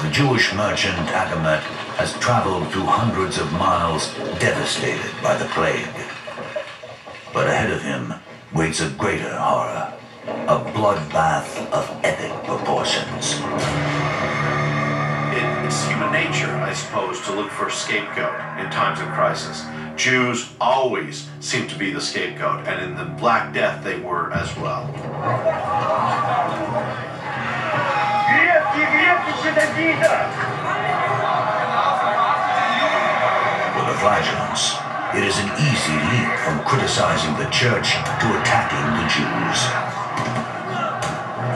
The Jewish merchant Agamet has traveled through hundreds of miles, devastated by the plague. But ahead of him waits a greater horror, a bloodbath of epic proportions. It's human nature, I suppose, to look for a scapegoat in times of crisis. Jews always seem to be the scapegoat, and in the Black Death they were as well. For the flagellants, it is an easy leap from criticizing the church to attacking the Jews.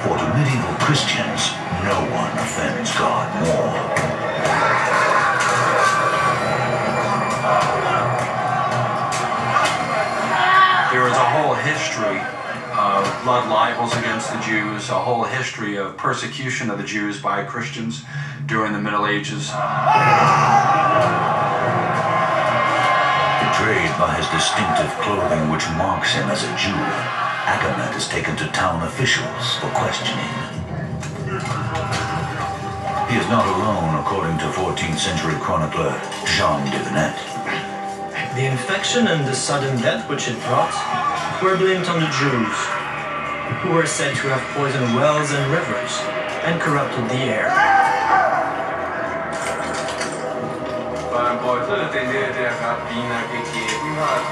For to medieval Christians, no one offends God more. There is a whole history of blood libels against the Jews, a whole history of persecution of the Jews by Christians during the Middle Ages. Betrayed by his distinctive clothing which marks him as a Jew, Agamet is taken to town officials for questioning. He is not alone, according to 14th century chronicler Jean de Venette. The infection and the sudden death which it brought were blamed on the Jews, who were said to have poisoned wells and rivers and corrupted the air. Beim Beutel, den dir der Rabbiner gegeben hat.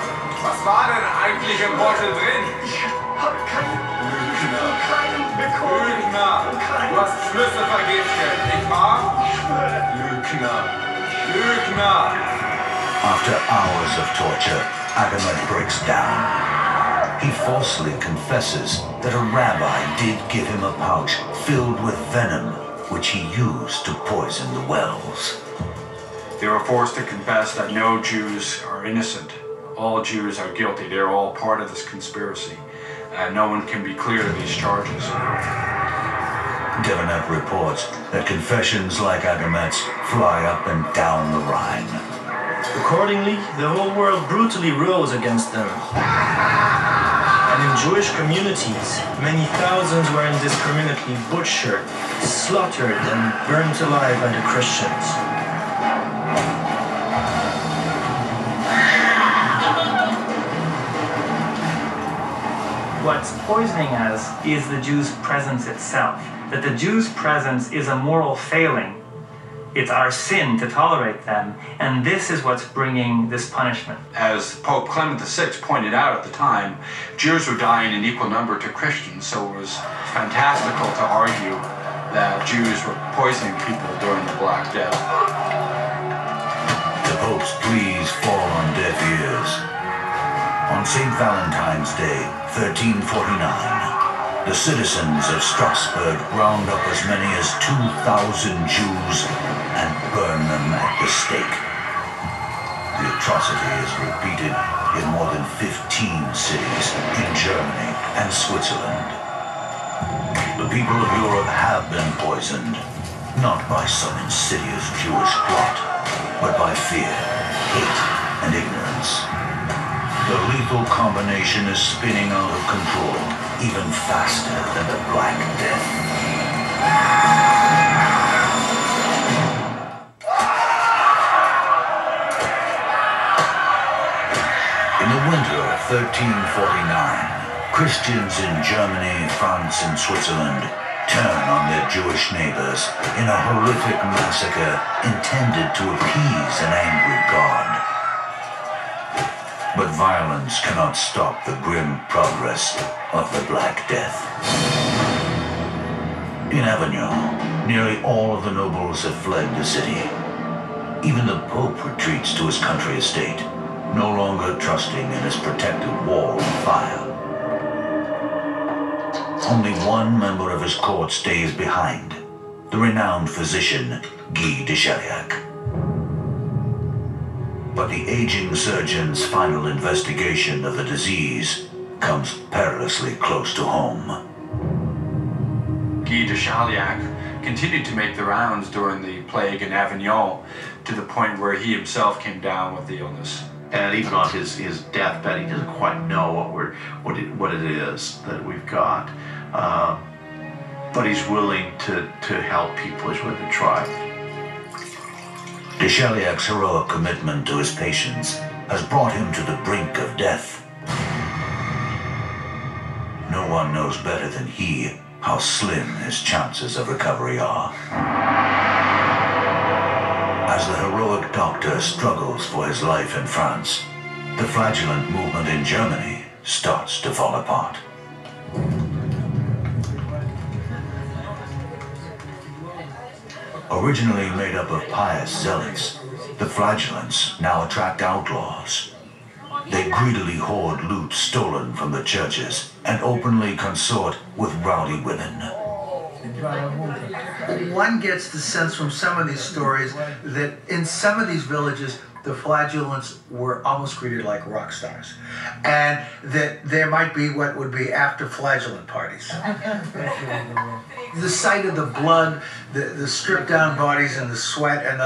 Was war denn eigentlich im Beutel drin? Ich habe keinen bekommen. Lügner! Du hast Flüsse vergiftet, nicht wahr? Ich schwöre. Lügner! Lügner! After hours of torture, Agamet breaks down. He falsely confesses that a rabbi did give him a pouch filled with venom, which he used to poison the wells. They were forced to confess that no Jews are innocent. All Jews are guilty. They're all part of this conspiracy. No one can be cleared of these charges. Devenette reports that confessions like Agamet's fly up and down the Rhine. Accordingly, the whole world brutally rose against them. And in Jewish communities, many thousands were indiscriminately butchered, slaughtered, and burnt alive by the Christians. What's poisoning us is the Jew's presence itself. That the Jew's presence is a moral failing. It's our sin to tolerate them, and this is what's bringing this punishment. As Pope Clement VI pointed out at the time, Jews were dying in equal number to Christians, so it was fantastical to argue that Jews were poisoning people during the Black Death. The Pope's pleas fall on deaf ears. On St. Valentine's Day, 1349, the citizens of Strasbourg round up as many as 2,000 Jews and burn them at the stake. The atrocity is repeated in more than 15 cities in Germany and Switzerland. The people of Europe have been poisoned, not by some insidious Jewish plot, but by fear, hate, and ignorance. The lethal combination is spinning out of control, even faster than the Black Death. In the winter of 1349, Christians in Germany, France, and Switzerland turn on their Jewish neighbors in a horrific massacre intended to appease an angry God. But violence cannot stop the grim progress of the Black Death. In Avignon, nearly all of the nobles have fled the city. Even the Pope retreats to his country estate, no longer trusting in his protective wall of fire. Only one member of his court stays behind, the renowned physician Guy de Chaliac. But the aging surgeon's final investigation of the disease comes perilously close to home. Guy de Chaliac continued to make the rounds during the plague in Avignon, to the point where he himself came down with the illness. And even on his deathbed, he doesn't quite know what it is that we've got. but he's willing to help people. He's willing to try. De Chaliac's heroic commitment to his patients has brought him to the brink of death. No one knows better than he how slim his chances of recovery are. As the heroic doctor struggles for his life in France, the flagellant movement in Germany starts to fall apart. Originally made up of pious zealots, the flagellants now attract outlaws. They greedily hoard loot stolen from the churches and openly consort with rowdy women. One gets the sense from some of these stories that in some of these villages, the flagellants were almost treated like rock stars, and that there might be what would be after flagellant parties. The sight of the blood, the stripped down bodies and the sweat and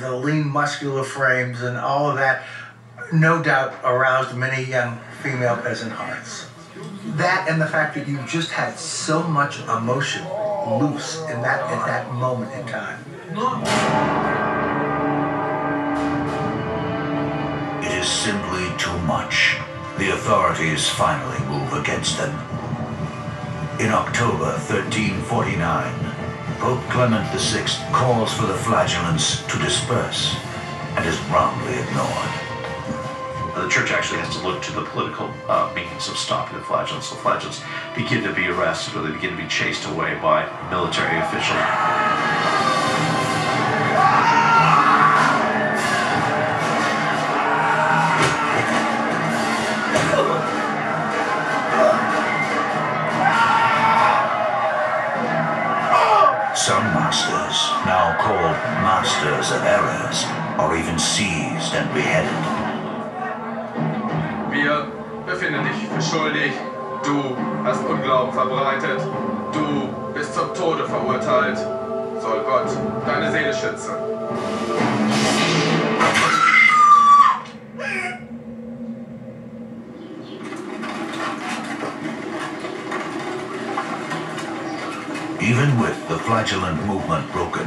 the lean muscular frames and all of that, no doubt aroused many young female peasant hearts. That and the fact that you just had so much emotion loose in at that moment in time. It is simply too much. The authorities finally move against them. In October 1349, Pope Clement VI calls for the flagellants to disperse and is roundly ignored. The church actually has to look to the political means of stopping the flagellants. The flagellants begin to be arrested, or they begin to be chased away by military officials. Some masters, now called masters of errors, are even seized and beheaded. Wir befinden dich für schuldig. Du hast Unglauben verbreitet. Du bist zum Tode verurteilt. Soll Gott deine Seele schützen. Even with the flagellant movement broken,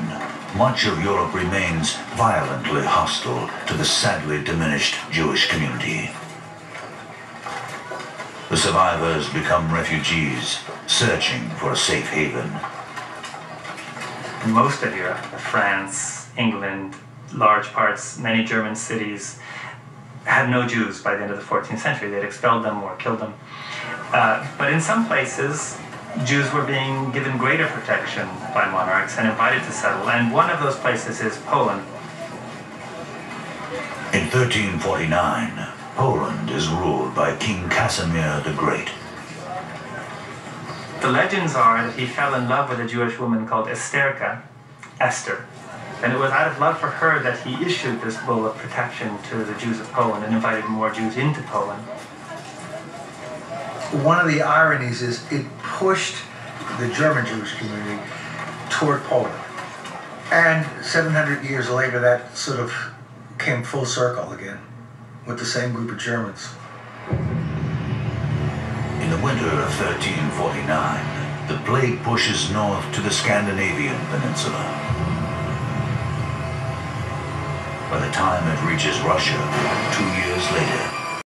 much of Europe remains violently hostile to the sadly diminished Jewish community. The survivors become refugees, searching for a safe haven. In most of Europe, France, England, large parts, many German cities, had no Jews by the end of the 14th century. They'd expelled them or killed them. But in some places, Jews were being given greater protection by monarchs and invited to settle, and one of those places is Poland. In 1349, Poland is ruled by King Casimir the Great. The legends are that he fell in love with a Jewish woman called Esther, and it was out of love for her that he issued this bull of protection to the Jews of Poland and invited more Jews into Poland. One of the ironies is it pushed the German Jewish community toward Poland. And 700 years later, that sort of came full circle again with the same group of Germans. In the winter of 1349, the plague pushes north to the Scandinavian peninsula. By the time it reaches Russia, 2 years later,